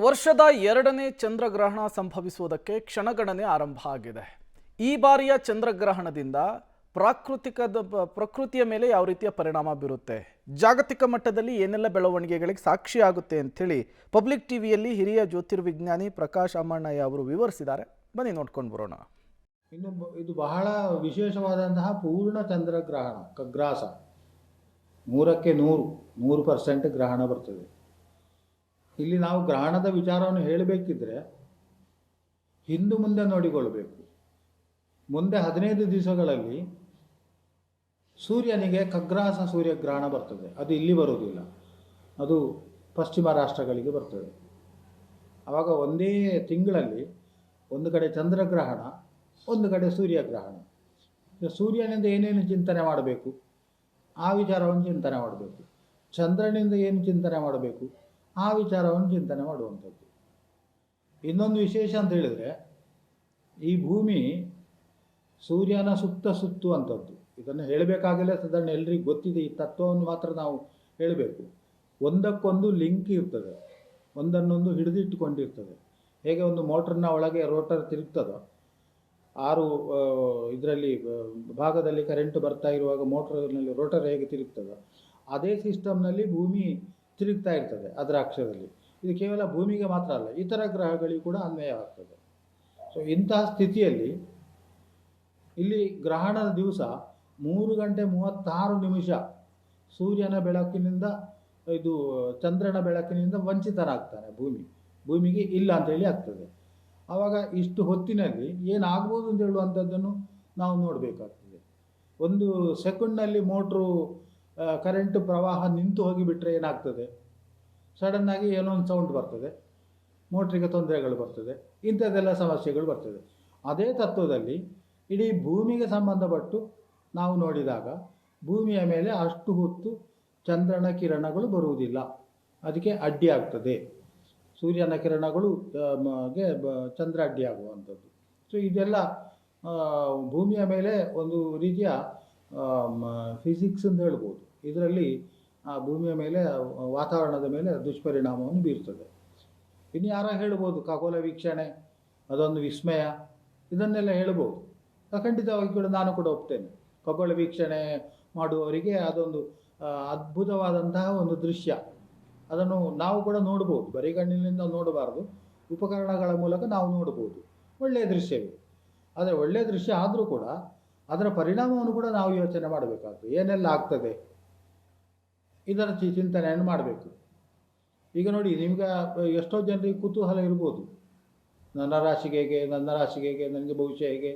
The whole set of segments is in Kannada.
ವರ್ಷದ ಎರಡನೇ ಚಂದ್ರಗ್ರಹಣ ಸಂಭವಿಸುವುದಕ್ಕೆ ಕ್ಷಣಗಣನೆ ಆರಂಭ ಆಗಿದೆ. ಈ ಬಾರಿಯ ಚಂದ್ರಗ್ರಹಣದಿಂದ ಪ್ರಕೃತಿಯ ಮೇಲೆ ಯಾವ ರೀತಿಯ ಪರಿಣಾಮ ಬೀರುತ್ತೆ, ಜಾಗತಿಕ ಮಟ್ಟದಲ್ಲಿ ಏನೆಲ್ಲ ಬೆಳವಣಿಗೆಗಳಿಗೆ ಸಾಕ್ಷಿಯಾಗುತ್ತೆ ಅಂಥೇಳಿ ಪಬ್ಲಿಕ್ ಟಿವಿಯಲ್ಲಿ ಹಿರಿಯ ಜ್ಯೋತಿರ್ವಿಜ್ಞಾನಿ ಪ್ರಕಾಶ್ ಅಮ್ಮಣ್ಣಯ್ಯ ಅವರು ವಿವರಿಸಿದ್ದಾರೆ. ಬನ್ನಿ ನೋಡ್ಕೊಂಡು ಬರೋಣ. ಇದು ಬಹಳ ವಿಶೇಷವಾದಂತಹ ಪೂರ್ಣ ಚಂದ್ರಗ್ರಹಣ, ಖಗ್ರಾಸ. 100ಕ್ಕೆ 100% ಗ್ರಹಣ ಬರ್ತದೆ. ಇಲ್ಲಿ ನಾವು ಗ್ರಹಣದ ವಿಚಾರವನ್ನು ಹೇಳಬೇಕಿದ್ರೆ ಹಿಂದು ಮುಂದೆ ನೋಡಿಕೊಳ್ಳಬೇಕು. ಮುಂದೆ 15 ದಿವಸಗಳಲ್ಲಿ ಸೂರ್ಯನಿಗೆ ಖಗ್ರಾಸ ಸೂರ್ಯಗ್ರಹಣ ಬರ್ತದೆ. ಅದು ಇಲ್ಲಿ ಬರುವುದಿಲ್ಲ, ಅದು ಪಶ್ಚಿಮ ರಾಷ್ಟ್ರಗಳಿಗೆ ಬರ್ತದೆ. ಆವಾಗ ಒಂದೇ ತಿಂಗಳಲ್ಲಿ ಒಂದು ಕಡೆ ಚಂದ್ರಗ್ರಹಣ, ಒಂದು ಕಡೆ ಸೂರ್ಯಗ್ರಹಣ. ಸೂರ್ಯನಿಂದ ಏನೇನು ಚಿಂತನೆ ಮಾಡಬೇಕು ಆ ವಿಚಾರವನ್ನು ಚಿಂತನೆ ಮಾಡಬೇಕು, ಚಂದ್ರನಿಂದ ಏನು ಚಿಂತನೆ ಮಾಡಬೇಕು ಆ ವಿಚಾರವನ್ನು ಚಿಂತನೆ ಮಾಡುವಂಥದ್ದು. ಇನ್ನೊಂದು ವಿಶೇಷ ಅಂತ ಹೇಳಿದರೆ, ಈ ಭೂಮಿ ಸೂರ್ಯನ ಸುತ್ತುವಂಥದ್ದು. ಇದನ್ನು ಹೇಳಬೇಕಾಗಲೇ ಸಾಧಾರಣ ಎಲ್ರಿಗೂ ಗೊತ್ತಿದೆ. ಈ ತತ್ವವನ್ನು ಮಾತ್ರ ನಾವು ಹೇಳಬೇಕು. ಒಂದಕ್ಕೊಂದು ಲಿಂಕ್ ಇರ್ತದೆ, ಒಂದನ್ನೊಂದು ಹಿಡಿದಿಟ್ಟುಕೊಂಡಿರ್ತದೆ. ಹೇಗೆ ಒಂದು ಮೋಟ್ರನ್ನ ಒಳಗೆ ರೋಟರ್ ತಿರುಗ್ತದೋ, 6 ಇದರಲ್ಲಿ ಭಾಗದಲ್ಲಿ ಕರೆಂಟ್ ಬರ್ತಾ ಇರುವಾಗ ಮೋಟ್ರಲ್ಲಿ ರೋಟರ್ ಹೇಗೆ ತಿರುಗ್ತದೋ, ಅದೇ ಸಿಸ್ಟಮ್ನಲ್ಲಿ ಭೂಮಿ ತಿರುಗ್ತಾ ಇರ್ತದೆ ಅದರ ಅಕ್ಷದಲ್ಲಿ. ಇದು ಕೇವಲ ಭೂಮಿಗೆ ಮಾತ್ರ ಅಲ್ಲ, ಇತರ ಗ್ರಹಗಳಿಗೂ ಕೂಡ ಅನ್ವಯವಾಗ್ತದೆ. ಸೊ ಇಂತಹ ಸ್ಥಿತಿಯಲ್ಲಿ ಇಲ್ಲಿ ಗ್ರಹಣದ ದಿವಸ 3:36 ಸೂರ್ಯನ ಬೆಳಕಿನಿಂದ, ಇದು ಚಂದ್ರನ ಬೆಳಕಿನಿಂದ ವಂಚಿತನಾಗ್ತಾನೆ ಭೂಮಿಗೆ ಇಲ್ಲ ಅಂತೇಳಿ ಆಗ್ತದೆ. ಆವಾಗ ಇಷ್ಟು ಹೊತ್ತಿನಲ್ಲಿ ಏನಾಗ್ಬೋದು ಅಂತ ಹೇಳುವಂಥದ್ದನ್ನು ನಾವು ನೋಡಬೇಕಾಗ್ತದೆ. 1 ಸೆಕೆಂಡ್ನಲ್ಲಿ ಮೋಟ್ರು ಕರೆಂಟ್ ಪ್ರವಾಹ ನಿಂತು ಹೋಗಿಬಿಟ್ರೆ ಏನಾಗ್ತದೆ, ಸಡನ್ನಾಗಿ ಏನೋ ಒಂದು ಸೌಂಡ್ ಬರ್ತದೆ, ಮೋಟ್ರಿಗೆ ತೊಂದರೆಗಳು ಬರ್ತದೆ, ಇಂಥದ್ದೆಲ್ಲ ಸಮಸ್ಯೆಗಳು ಬರ್ತದೆ. ಅದೇ ತತ್ವದಲ್ಲಿ ಇಡೀ ಭೂಮಿಗೆ ಸಂಬಂಧಪಟ್ಟು ನಾವು ನೋಡಿದಾಗ ಭೂಮಿಯ ಮೇಲೆ ಅಷ್ಟು ಹೊತ್ತು ಚಂದ್ರನ ಕಿರಣಗಳು ಬರುವುದಿಲ್ಲ, ಅದಕ್ಕೆ ಅಡ್ಡಿ ಆಗ್ತದೆ. ಸೂರ್ಯನ ಕಿರಣಗಳು ಚಂದ್ರ ಅಡ್ಡಿ ಆಗುವಂಥದ್ದು. ಸೊ ಇದೆಲ್ಲ ಭೂಮಿಯ ಮೇಲೆ ಒಂದು ರೀತಿಯ ಫಿಸಿಕ್ಸ್ ಅಂತ ಹೇಳ್ಬೋದು. ಇದರಲ್ಲಿ ಭೂಮಿಯ ಮೇಲೆ, ವಾತಾವರಣದ ಮೇಲೆ ದುಷ್ಪರಿಣಾಮವನ್ನು ಬೀರ್ತದೆ. ಇನ್ನು ಯಾರ ಹೇಳ್ಬೋದು ಖಗೋಳ ವೀಕ್ಷಣೆ ಅದೊಂದು ವಿಸ್ಮಯ, ಇದನ್ನೆಲ್ಲ ಹೇಳ್ಬೋದು. ಖಂಡಿತವಾಗಿ ಕೂಡ ನಾನು ಕೂಡ ಒಪ್ತೇನೆ. ಖಗೋಳ ವೀಕ್ಷಣೆ ಮಾಡುವವರಿಗೆ ಅದೊಂದು ಅದ್ಭುತವಾದಂತಹ ಒಂದು ದೃಶ್ಯ. ಅದನ್ನು ನಾವು ಕೂಡ ನೋಡ್ಬೋದು, ಬರೀ ಕಣ್ಣಿನಿಂದ ನೋಡಬಾರ್ದು, ಉಪಕರಣಗಳ ಮೂಲಕ ನಾವು ನೋಡ್ಬೋದು. ಒಳ್ಳೆಯ ದೃಶ್ಯವೇ. ಆದರೆ ಒಳ್ಳೆಯ ದೃಶ್ಯ ಆದರೂ ಕೂಡ ಅದರ ಪರಿಣಾಮವನ್ನು ಕೂಡ ನಾವು ಯೋಚನೆ ಮಾಡಬೇಕಾಗ್ತದೆ. ಏನೆಲ್ಲ ಆಗ್ತದೆ ಇದರ ಚಿಂತನೆಯನ್ನು ಮಾಡಬೇಕು. ಈಗ ನೋಡಿ, ನಿಮ್ಗೆ ಎಷ್ಟೋ ಜನರಿಗೆ ಕುತೂಹಲ ಇರ್ಬೋದು, ನನ್ನ ರಾಶಿಗೆ ಹೇಗೆ, ನನಗೆ ಭವಿಷ್ಯ ಹೇಗೆ,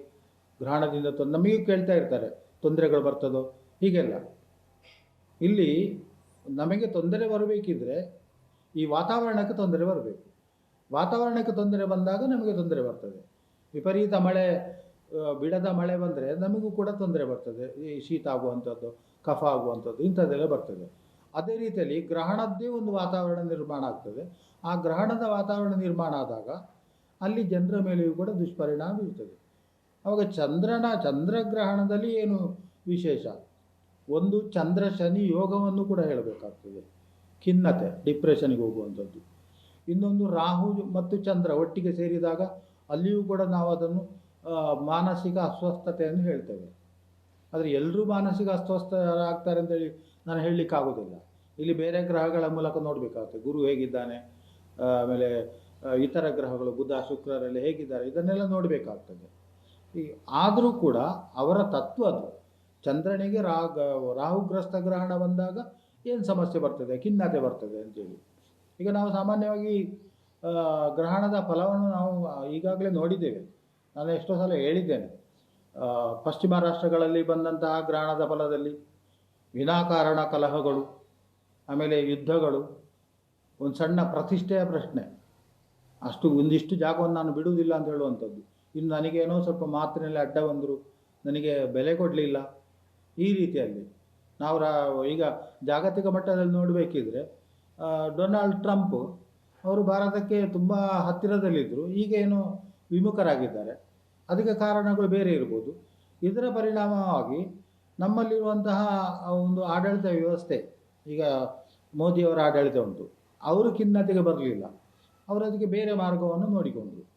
ಗ್ರಹಣದಿಂದ ನಮಗೂ ಕೇಳ್ತಾ ಇರ್ತಾರೆ, ತೊಂದರೆಗಳು ಬರ್ತದೋ ಹೀಗೆಲ್ಲ. ಇಲ್ಲಿ ನಮಗೆ ತೊಂದರೆ ಬರಬೇಕಿದ್ರೆ ಈ ವಾತಾವರಣಕ್ಕೆ ತೊಂದರೆ ಬರಬೇಕು. ವಾತಾವರಣಕ್ಕೆ ತೊಂದರೆ ಬಂದಾಗ ನಮಗೆ ತೊಂದರೆ ಬರ್ತದೆ. ವಿಪರೀತ ಮಳೆ, ಬಿಡದ ಮಳೆ ಬಂದರೆ ನಮಗೂ ಕೂಡ ತೊಂದರೆ ಬರ್ತದೆ. ಈ ಶೀತ ಆಗುವಂಥದ್ದು, ಕಫ ಆಗುವಂಥದ್ದು, ಇಂಥದ್ದೆಲ್ಲ ಬರ್ತದೆ. ಅದೇ ರೀತಿಯಲ್ಲಿ ಗ್ರಹಣದ್ದೇ ಒಂದು ವಾತಾವರಣ ನಿರ್ಮಾಣ ಆಗ್ತದೆ. ಆ ಗ್ರಹಣದ ವಾತಾವರಣ ನಿರ್ಮಾಣ ಆದಾಗ ಅಲ್ಲಿ ಜನರ ಮೇಲೆಯೂ ಕೂಡ ದುಷ್ಪರಿಣಾಮ ಬೀರ್ತದೆ. ಆವಾಗ ಚಂದ್ರಗ್ರಹಣದಲ್ಲಿ ಏನು ವಿಶೇಷ, ಒಂದು ಚಂದ್ರ ಶನಿ ಯೋಗವನ್ನು ಕೂಡ ಹೇಳಬೇಕಾಗ್ತದೆ, ಖಿನ್ನತೆ, ಡಿಪ್ರೆಷನ್ಗೆ ಹೋಗುವಂಥದ್ದು. ಇನ್ನೊಂದು ರಾಹು ಮತ್ತು ಚಂದ್ರ ಒಟ್ಟಿಗೆ ಸೇರಿದಾಗ ಅಲ್ಲಿಯೂ ಕೂಡ ನಾವು ಅದನ್ನು ಮಾನಸಿಕ ಅಸ್ವಸ್ಥತೆಯನ್ನು ಹೇಳ್ತೇವೆ. ಆದರೆ ಎಲ್ಲರೂ ಮಾನಸಿಕ ಅಸ್ವಸ್ಥರಾಗ್ತಾರೆ ಅಂತೇಳಿ ನಾನು ಹೇಳಲಿಕ್ಕಾಗೋದಿಲ್ಲ. ಇಲ್ಲಿ ಬೇರೆ ಗ್ರಹಗಳ ಮೂಲಕ ನೋಡಬೇಕಾಗ್ತದೆ. ಗುರು ಹೇಗಿದ್ದಾನೆ, ಆಮೇಲೆ ಇತರ ಗ್ರಹಗಳು ಬುಧ ಶುಕ್ರರೆಲ್ಲ ಹೇಗಿದ್ದಾರೆ, ಇದನ್ನೆಲ್ಲ ನೋಡಬೇಕಾಗ್ತದೆ. ಆದರೂ ಕೂಡ ಅವರ ತತ್ವ ಅದು. ಚಂದ್ರನಿಗೆ ರಾಹುಗ್ರಸ್ತ ಗ್ರಹಣ ಬಂದಾಗ ಏನು ಸಮಸ್ಯೆ ಬರ್ತದೆ, ಖಿನ್ನತೆ ಬರ್ತದೆ ಅಂತೇಳಿ. ಈಗ ನಾವು ಸಾಮಾನ್ಯವಾಗಿ ಗ್ರಹಣದ ಫಲವನ್ನು ನಾವು ಈಗಾಗಲೇ ನೋಡಿದ್ದೇವೆ. ನಾನು ಎಷ್ಟೋ ಸಲ ಹೇಳಿದ್ದೇನೆ. ಪಶ್ಚಿಮ ರಾಷ್ಟ್ರಗಳಲ್ಲಿ ಬಂದಂತಹ ಗ್ರಹಣದ ಫಲದಲ್ಲಿ ವಿನಾಕಾರಣ ಕಲಹಗಳು, ಆಮೇಲೆ ಯುದ್ಧಗಳು, ಒಂದು ಸಣ್ಣ ಪ್ರತಿಷ್ಠೆಯ ಪ್ರಶ್ನೆ, ಒಂದಿಷ್ಟು ಜಾಗವನ್ನು ನಾನು ಬಿಡುವುದಿಲ್ಲ ಅಂತ ಹೇಳುವಂಥದ್ದು. ಇನ್ನು ನನಗೇನೋ ಸ್ವಲ್ಪ ಮಾತಿನಲ್ಲಿ ಅಡ್ಡ ಬಂದರು, ನನಗೆ ಬೆಲೆ ಕೊಡಲಿಲ್ಲ, ಈ ರೀತಿಯಲ್ಲಿ ನಾವು ಈಗ ಜಾಗತಿಕ ಮಟ್ಟದಲ್ಲಿ ನೋಡಬೇಕಿದ್ರೆ ಡೊನಾಲ್ಡ್ ಟ್ರಂಪ್ ಅವರು ಭಾರತಕ್ಕೆ ತುಂಬ ಹತ್ತಿರದಲ್ಲಿದ್ದರು, ಈಗ ಏನೋ ವಿಮುಖರಾಗಿದ್ದಾರೆ. ಅದಕ್ಕೆ ಕಾರಣಗಳು ಬೇರೆ ಇರ್ಬೋದು. ಇದರ ಪರಿಣಾಮವಾಗಿ ನಮ್ಮಲ್ಲಿರುವಂತಹ ಒಂದು ಆಡಳಿತ ವ್ಯವಸ್ಥೆ, ಈಗ ಮೋದಿಯವರ ಆಡಳಿತ ಉಂಟು, ಅವರು ಖಿನ್ನತೆಗೆ ಬರಲಿಲ್ಲ. ಅವರು ಅದಕ್ಕೆ ಬೇರೆ ಮಾರ್ಗವನ್ನು ನೋಡಿಕೊಂಡ್ರು.